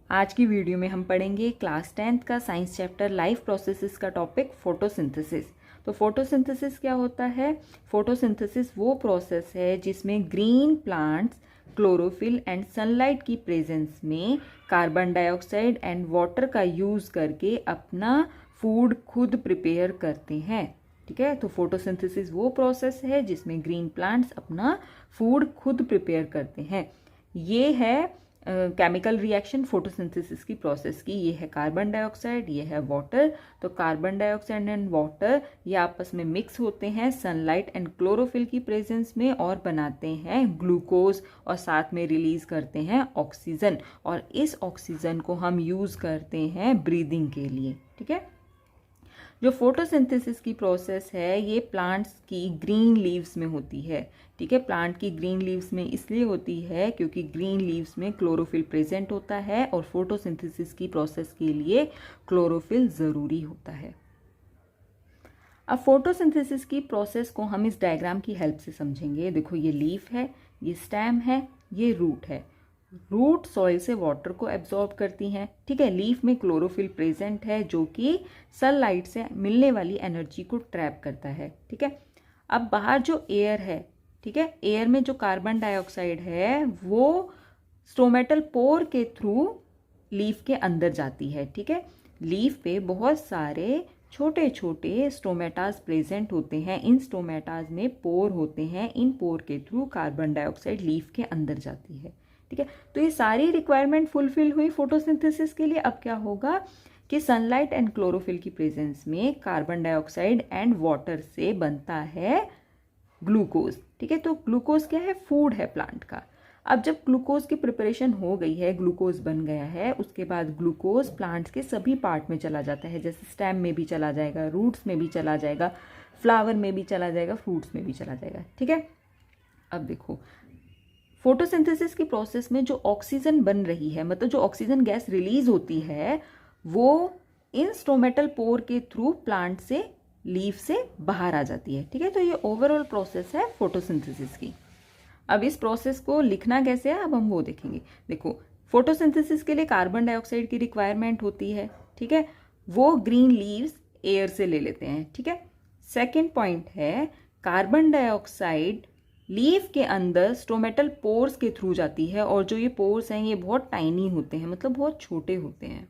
आज की वीडियो में हम पढ़ेंगे क्लास 10th का साइंस चैप्टर लाइफ प्रोसेसेस का टॉपिक फोटोसिंथेसिस। तो फोटोसिंथेसिस क्या होता है? फोटोसिंथेसिस वो प्रोसेस है जिसमें green plants chlorophyll and sunlight की प्रेजेंस में कार्बन डाइऑक्साइड एंड वाटर का यूज़ करके अपना फूड खुद प्रिपेयर करते हैं। ठीक है, तो फोटोसिंथेसिस वो प्रोसेस है जिसमें ग्रीन प्लांट्स अपना फूड खुद प्रिपेयर करते हैं। ये है केमिकल रिएक्शन फोटोसिंथेसिस की प्रोसेस की। ये है कार्बन डाइऑक्साइड, ये है वाटर। तो कार्बन डाइऑक्साइड एंड वाटर ये आपस में मिक्स होते हैं सनलाइट एंड क्लोरोफिल की प्रेजेंस में और बनाते हैं ग्लूकोज और साथ में रिलीज करते हैं ऑक्सीजन, और इस ऑक्सीजन को हम यूज़ करते हैं ब्रीदिंग के लिए। ठीक है, जो फोटोसिंथेसिस की प्रोसेस है ये प्लांट्स की ग्रीन लीव्स में होती है। ठीक है, प्लांट की ग्रीन लीव्स में इसलिए होती है क्योंकि ग्रीन लीव्स में क्लोरोफिल प्रेजेंट होता है और फोटोसिंथेसिस की प्रोसेस के लिए क्लोरोफिल ज़रूरी होता है। अब फोटोसिंथेसिस की प्रोसेस को हम इस डायग्राम की हेल्प से समझेंगे। देखो, ये लीफ है, ये स्टेम है, ये रूट है। रूट सॉइल से वाटर को एब्जॉर्ब करती हैं। ठीक है, लीफ में क्लोरोफिल प्रेजेंट है जो कि सनलाइट से मिलने वाली एनर्जी को ट्रैप करता है। ठीक है, अब बाहर जो एयर है, ठीक है, एयर में जो कार्बन डाइऑक्साइड है वो स्टोमेटल पोर के थ्रू लीफ के अंदर जाती है। ठीक है, लीफ पे बहुत सारे छोटे छोटे स्टोमेटाज प्रेजेंट होते हैं। इन स्टोमेटाज में पोर होते हैं, इन पोर के थ्रू कार्बन डाइऑक्साइड लीफ के अंदर जाती है। ठीक है, तो ये सारी रिक्वायरमेंट फुलफिल हुई फोटोसिंथेसिस के लिए। अब क्या होगा कि सनलाइट एंड क्लोरोफिल की प्रेजेंस में कार्बन डाइऑक्साइड एंड वाटर से बनता है ग्लूकोज। ठीक है, तो ग्लूकोज क्या है? फूड है प्लांट का। अब जब ग्लूकोज की प्रिपरेशन हो गई है, ग्लूकोज बन गया है, उसके बाद ग्लूकोज प्लांट्स के सभी पार्ट में चला जाता है। जैसे स्टेम में भी चला जाएगा, रूट्स में भी चला जाएगा, फ्लावर में भी चला जाएगा, फ्रूट्स में भी चला जाएगा। ठीक है, अब देखो, फोटोसिंथेसिस की प्रोसेस में जो ऑक्सीजन बन रही है, मतलब जो ऑक्सीजन गैस रिलीज होती है, वो इन स्टोमेटल पोर के थ्रू प्लांट से लीफ से बाहर आ जाती है। ठीक है, तो ये ओवरऑल प्रोसेस है फोटोसिंथेसिस की। अब इस प्रोसेस को लिखना कैसे है, अब हम वो देखेंगे। देखो, फोटोसिंथेसिस के लिए कार्बन डाइऑक्साइड की रिक्वायरमेंट होती है। ठीक है, वो ग्रीन लीव्स एयर से ले लेते हैं। ठीक है, सेकेंड पॉइंट है कार्बन डाइऑक्साइड लीफ के अंदर स्टोमेटल पोर्स के थ्रू जाती है, और जो ये पोर्स हैं ये बहुत टाइनी होते हैं, मतलब बहुत छोटे होते हैं।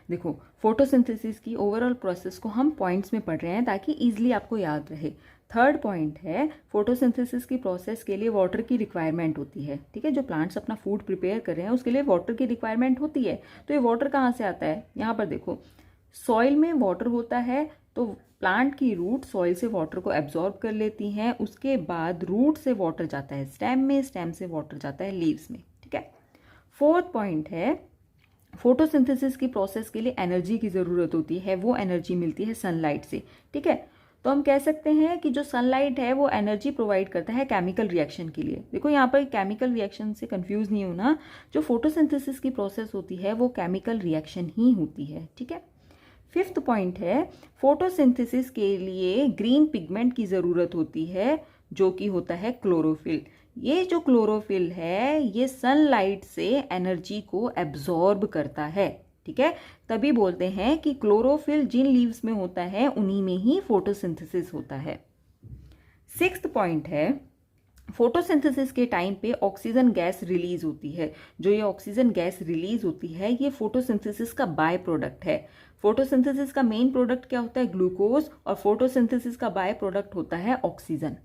देखो, फोटोसिंथेसिस की ओवरऑल प्रोसेस को हम पॉइंट्स में पढ़ रहे हैं ताकि इजीली आपको याद रहे। थर्ड पॉइंट है फोटोसिंथेसिस की प्रोसेस के लिए वाटर की रिक्वायरमेंट होती है। ठीक है, जो प्लांट्स अपना फूड प्रिपेयर कर रहे हैं उसके लिए वाटर की रिक्वायरमेंट होती है। तो ये वाटर कहाँ से आता है? यहाँ पर देखो, सॉइल में वाटर होता है, तो प्लांट की रूट सॉइल से वाटर को एब्जॉर्ब कर लेती हैं। उसके बाद रूट से वाटर जाता है स्टेम में, स्टेम से वाटर जाता है लीव्स में। ठीक है, फोर्थ पॉइंट है फोटोसिंथेसिस की प्रोसेस के लिए एनर्जी की ज़रूरत होती है। वो एनर्जी मिलती है सनलाइट से। ठीक है, तो हम कह सकते हैं कि जो सनलाइट है वो एनर्जी प्रोवाइड करता है केमिकल रिएक्शन के लिए। देखो, यहाँ पर केमिकल रिएक्शन से कंफ्यूज नहीं होना, जो फोटोसिंथेसिस की प्रोसेस होती है वो केमिकल रिएक्शन ही होती है। ठीक है, फिफ्थ पॉइंट है फोटोसिंथेसिस के लिए ग्रीन पिगमेंट की ज़रूरत होती है जो कि होता है क्लोरोफिल। ये जो क्लोरोफिल है ये सनलाइट से एनर्जी को एब्जॉर्ब करता है। ठीक है, तभी बोलते हैं कि क्लोरोफिल जिन लीव्स में होता है उन्हीं में ही फोटोसिंथेसिस होता है। सिक्स्थ पॉइंट है फोटोसिंथेसिस के टाइम पे ऑक्सीजन गैस रिलीज होती है। जो ये ऑक्सीजन गैस रिलीज होती है ये फोटोसिंथेसिस का बाय प्रोडक्ट है। फोटोसिंथेसिस का मेन प्रोडक्ट क्या होता है? ग्लूकोज, और फोटोसिंथेसिस का बाय प्रोडक्ट होता है ऑक्सीजन।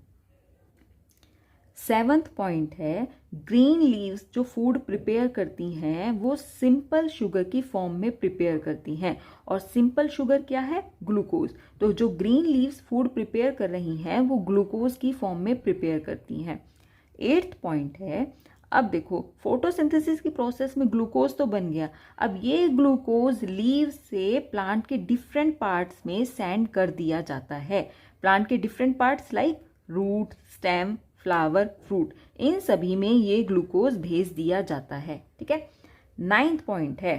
सेवंथ पॉइंट है ग्रीन लीव्स जो फूड प्रिपेयर करती हैं वो सिंपल शुगर की फॉर्म में प्रिपेयर करती हैं, और सिंपल शुगर क्या है? ग्लूकोज। तो जो ग्रीन लीव्स फूड प्रिपेयर कर रही हैं वो ग्लूकोज की फॉर्म में प्रिपेयर करती हैं। एट्थ पॉइंट है, अब देखो, फोटोसिंथेसिस की प्रोसेस में ग्लूकोज तो बन गया, अब ये ग्लूकोज लीव से प्लांट के डिफरेंट पार्ट्स में सेंड कर दिया जाता है। प्लांट के different parts like root, stem, flower, fruit, इन सभी में ये ग्लूकोज भेज दिया जाता है। ठीक है, नाइन्थ पॉइंट है,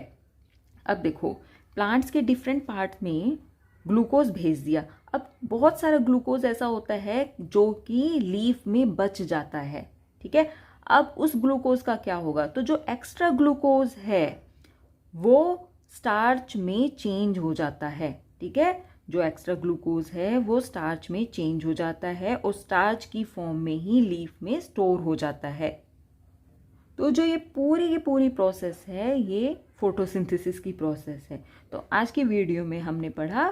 अब देखो, प्लांट्स के डिफरेंट पार्ट में ग्लूकोज भेज दिया। अब बहुत सारा ग्लूकोज ऐसा होता है जो कि लीफ में बच जाता है। ठीक है, अब उस ग्लूकोज का क्या होगा? तो जो एक्स्ट्रा ग्लूकोज है वो स्टार्च में चेंज हो जाता है। ठीक है, जो एक्स्ट्रा ग्लूकोज है वो स्टार्च में चेंज हो जाता है और स्टार्च की फॉर्म में ही लीफ में स्टोर हो जाता है। तो जो ये पूरी की पूरी प्रोसेस है ये फोटोसिंथेसिस की प्रोसेस है। तो आज की वीडियो में हमने पढ़ा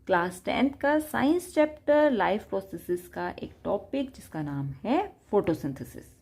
क्लास 10th का साइंस चैप्टर लाइफ प्रोसेसेस का एक टॉपिक जिसका नाम है फोटोसिंथेसिस।